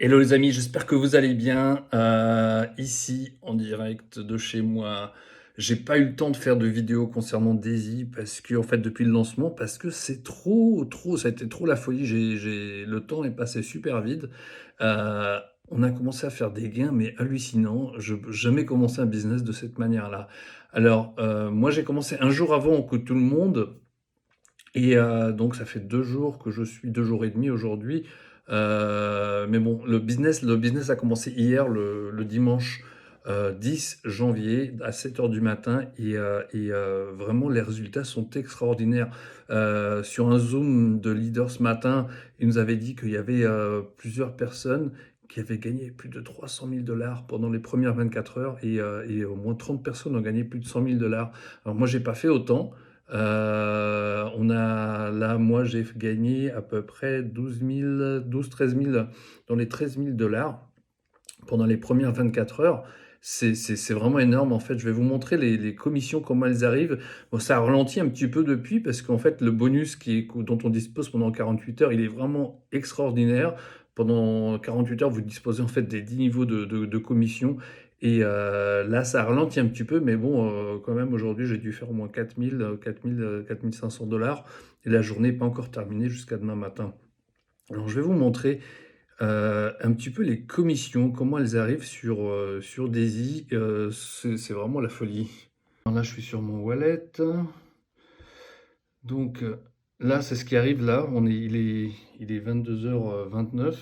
Hello les amis, j'espère que vous allez bien. Ici, en direct de chez moi. J'ai pas eu le temps de faire de vidéo concernant Daisy parce que, en fait, depuis le lancement, parce que c'est trop, ça a été trop la folie. Le temps est passé super vite. Euh, on a commencé à faire des gains, mais hallucinants. Je n'ai jamais commencé un business de cette manière-là. Alors, moi, j'ai commencé un jour avant que tout le monde. Et donc ça fait 2 jours que je suis 2 jours et demi aujourd'hui, mais bon, le business a commencé hier, le dimanche, 10 janvier à 7 heures du matin et vraiment les résultats sont extraordinaires. Sur un Zoom de leader ce matin, il nous avait dit qu'il y avait, plusieurs personnes qui avaient gagné plus de 300 000 pendant les premières 24 heures et au moins 30 personnes ont gagné plus de 100 000. Alors moi, j'ai pas fait autant. Moi, j'ai gagné à peu près 13 000, dans les 13 000 pendant les premières 24 heures. C'est vraiment énorme. En fait, je vais vous montrer les commissions, comment elles arrivent. Bon, ça a ralenti un petit peu depuis parce qu'en fait, le bonus dont on dispose pendant 48 heures, il est vraiment extraordinaire. Pendant 48 heures, vous disposez en fait des 10 niveaux de commission. Et là, ça ralentit un petit peu, mais bon, quand même, aujourd'hui, j'ai dû faire au moins 4 500 et la journée n'est pas encore terminée jusqu'à demain matin. Alors, je vais vous montrer un petit peu les commissions, comment elles arrivent sur Daisy. C'est vraiment la folie. Alors là, je suis sur mon wallet. Donc là, c'est ce qui arrive là. Il est 22h29.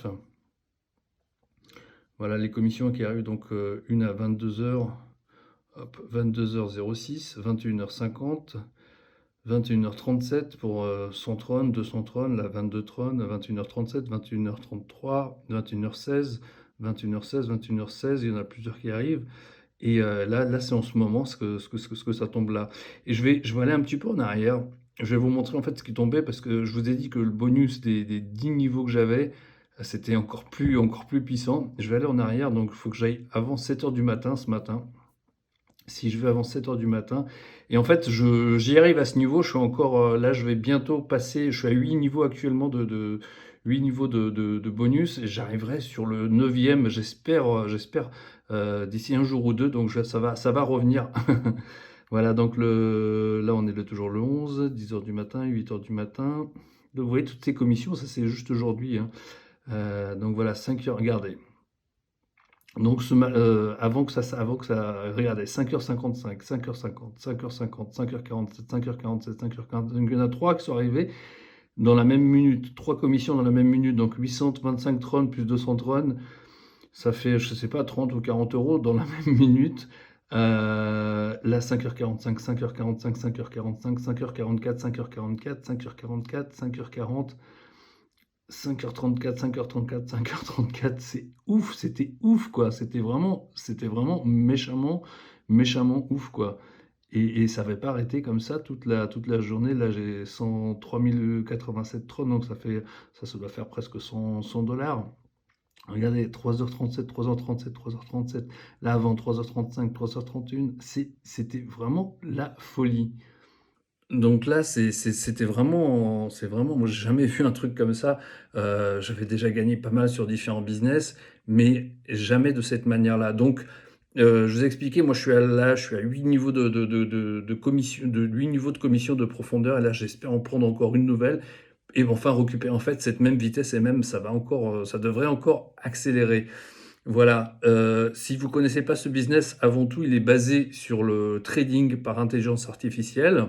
Voilà les commissions qui arrivent. Donc une à 22h, hop, 22h06, 21h50, 21h37 pour 100 trônes, 200 trônes, la 22 trônes, 21h37, 21h33, 21h16, 21h16, 21h16, il y en a plusieurs qui arrivent. Et là c'est en ce moment ce que ça tombe là. Et je vais aller un petit peu en arrière. Je vais vous montrer en fait ce qui tombait parce que je vous ai dit que le bonus des 10 niveaux que j'avais, c'était encore plus puissant. Je vais aller en arrière, donc il faut que j'aille avant 7 heures du matin ce matin. Si je vais avant 7 heures du matin. Et en fait, j'y arrive à ce niveau. Je suis encore là, je vais bientôt passer. Je suis à 8 niveaux actuellement 8 niveaux de bonus. Et j'arriverai sur le 9e, j'espère, d'ici un jour ou deux. Donc ça va revenir. Voilà, donc là, on est toujours le 11, 10 heures du matin, 8 heures du matin. Donc, vous voyez, toutes ces commissions, ça c'est juste aujourd'hui, hein. Donc voilà, 5 heures, regardez. Donc avant que ça, regardez, 5h55, 5h50, 5h50, 5h47, 5h47, 5h40, donc il y en a 3 qui sont arrivés dans la même minute, 3 commissions dans la même minute, donc 825 trônes plus 200 trônes, ça fait, je sais pas, 30 ou 40 euros dans la même minute. Là, 5h45, 5h45, 5h45, 5h44, 5h44, 5h44, 5h40, 5h34, 5h34, 5h34, c'est ouf, c'était ouf quoi, c'était vraiment méchamment ouf quoi. Et ça n'avait pas arrêté comme ça toute la journée. Là, j'ai 103 087 trônes, donc ça doit faire presque 100 dollars. Regardez, 3h37, 3h37, 3h37, là avant 3h35, 3h31, c'était vraiment la folie. Donc là, c'était vraiment, moi j'ai jamais vu un truc comme ça. J'avais déjà gagné pas mal sur différents business, mais jamais de cette manière-là. Donc, je vous ai expliqué, moi je suis à 8 niveaux de commission, de 8 niveaux de commission de profondeur, et là j'espère en prendre encore une nouvelle, et enfin récupérer en fait cette même vitesse, et même ça va encore, ça devrait encore accélérer. Voilà, si vous connaissez pas ce business, avant tout, il est basé sur le trading par intelligence artificielle.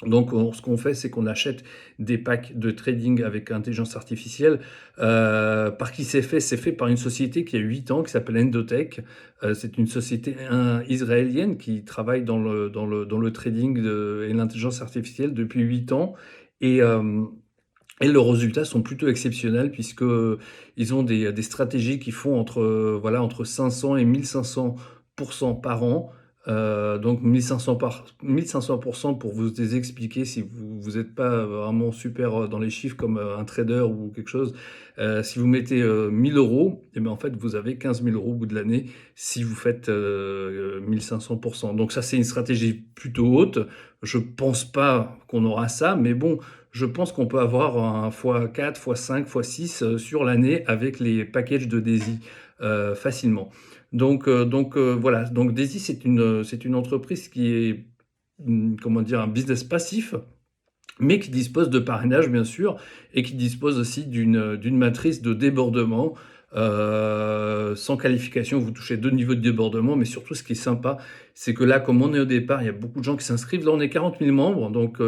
Donc, ce qu'on fait, c'est qu'on achète des packs de trading avec intelligence artificielle. Par qui c'est fait? C'est fait par une société qui a 8 ans, qui s'appelle Endotech. C'est une société israélienne qui travaille dans le trading et l'intelligence artificielle depuis 8 ans. Et, euh, et leurs résultats sont plutôt exceptionnels puisque ils ont des stratégies qui font entre 500 et 1500% par an. Donc 1500% pour vous les expliquer si vous n'êtes pas vraiment super dans les chiffres comme un trader ou quelque chose. Si vous mettez 1000 euros, et bien en fait vous avez 15 000 euros au bout de l'année si vous faites 1500%. Donc ça c'est une stratégie plutôt haute. Je pense pas qu'on aura ça, mais bon, je pense qu'on peut avoir un fois 4, fois 5, fois 6 sur l'année avec les packages de Daisy, facilement. Voilà, donc Daisy, c'est une entreprise qui est, comment dire? Un business passif, mais qui dispose de parrainage bien sûr et qui dispose aussi d'une matrice de débordement. Sans qualification, vous touchez 2 niveaux de débordement, mais surtout ce qui est sympa, c'est que là, comme on est au départ, il y a beaucoup de gens qui s'inscrivent. Là, on est 40 000 membres, donc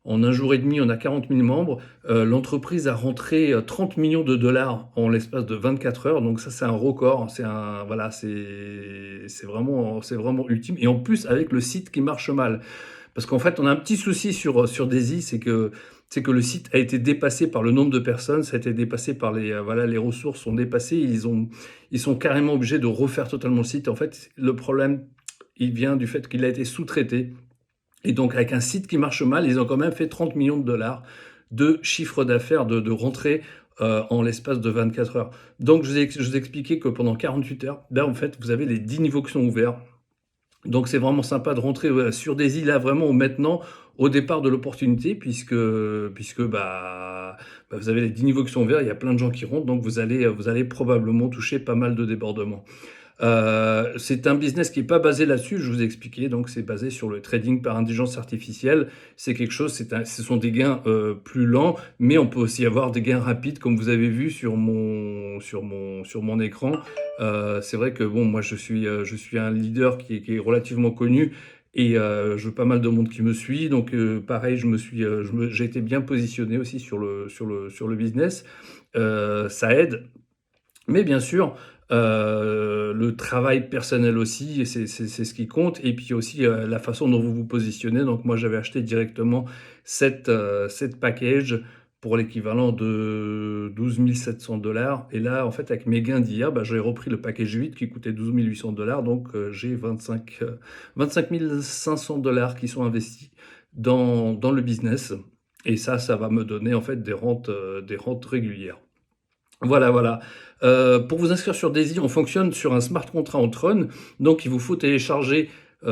en un jour et demi, on a 40 000 membres. L'entreprise a rentré 30 millions de dollars en l'espace de 24 heures, donc ça, c'est un record. Voilà, c'est vraiment ultime. Et en plus, avec le site qui marche mal. Parce qu'en fait, on a un petit souci sur Daisy, c'est que le site a été dépassé par le nombre de personnes, ça a été dépassé par voilà, les ressources sont dépassées, ils sont carrément obligés de refaire totalement le site. En fait, le problème, il vient du fait qu'il a été sous-traité et donc avec un site qui marche mal, ils ont quand même fait 30 millions de dollars de chiffre d'affaires, de rentrée, en l'espace de 24 heures. Donc je vous ai expliqué que pendant 48 heures, là, en fait, vous avez les 10 niveaux qui sont ouverts. Donc c'est vraiment sympa de rentrer, sur des îles là vraiment maintenant, au départ de l'opportunité puisque vous avez les 10 niveaux qui sont ouverts, il y a plein de gens qui rentrent, donc vous allez probablement toucher pas mal de débordements. C'est un business qui est pas basé là-dessus, je vous ai expliqué, donc c'est basé sur le trading par intelligence artificielle. C'est quelque chose, ce sont des gains, plus lents, mais on peut aussi avoir des gains rapides comme vous avez vu sur mon écran. C'est vrai que bon, moi je suis un leader qui est relativement connu et je veux pas mal de monde qui me suit, donc pareil, j'ai été bien positionné aussi sur le business. Ça aide, mais bien sûr, le travail personnel aussi, et c'est ce qui compte, et puis aussi, la façon dont vous vous positionnez. Donc moi, j'avais acheté directement cette package pour l'équivalent de 12 700 $. Et là, en fait, avec mes gains d'hier, bah, j'ai repris le package 8 qui coûtait 12 800 $. Donc j'ai 25 500 $ qui sont investis dans le business, et ça va me donner en fait des rentes régulières. Voilà, voilà. Pour vous inscrire sur Daisy, on fonctionne sur un smart contract en Tron. Donc il vous faut télécharger,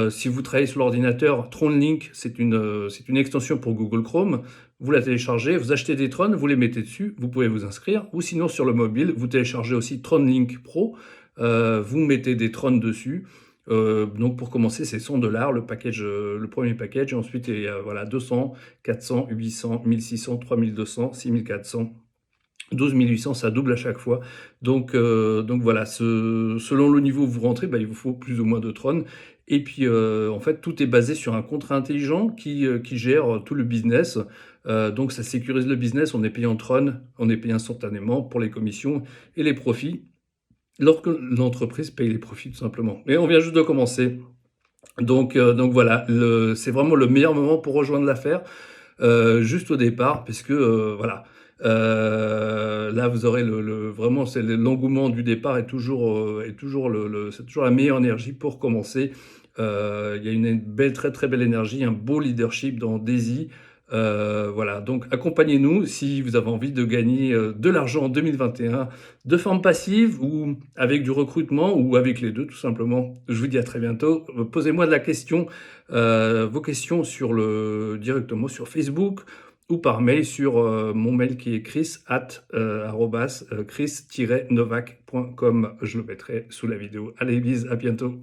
si vous travaillez sur l'ordinateur, TronLink, c'est une extension pour Google Chrome. Vous la téléchargez, vous achetez des Tron, vous les mettez dessus, vous pouvez vous inscrire. Ou sinon sur le mobile, vous téléchargez aussi TronLink Pro, vous mettez des Tron dessus. Donc pour commencer, c'est 100 $ le package, le premier package. Et ensuite, il y a voilà, 200, 400, 800, 1600, 3200, 6400. 12 800, ça double à chaque fois. Donc voilà, selon le niveau où vous rentrez, bah, il vous faut plus ou moins de Tron. Et puis, en fait, tout est basé sur un contrat intelligent qui gère tout le business. Donc ça sécurise le business, on est payé en Tron, on est payé instantanément pour les commissions et les profits, lorsque l'entreprise paye les profits tout simplement. Et on vient juste de commencer. Donc voilà, c'est vraiment le meilleur moment pour rejoindre l'affaire, juste au départ, puisque voilà, là vous aurez vraiment c'est l'engouement du départ est toujours c'est toujours la meilleure énergie pour commencer. Il y a une belle, très très belle énergie, un beau leadership dans Daisy. Voilà, donc accompagnez-nous si vous avez envie de gagner de l'argent en 2021, de forme passive ou avec du recrutement ou avec les deux tout simplement. Je vous dis à très bientôt. Posez-moi de la question, vos questions directement sur Facebook ou par mail sur mon mail qui est chris@chris-novak.com. Je le mettrai sous la vidéo. Allez, bis, à bientôt.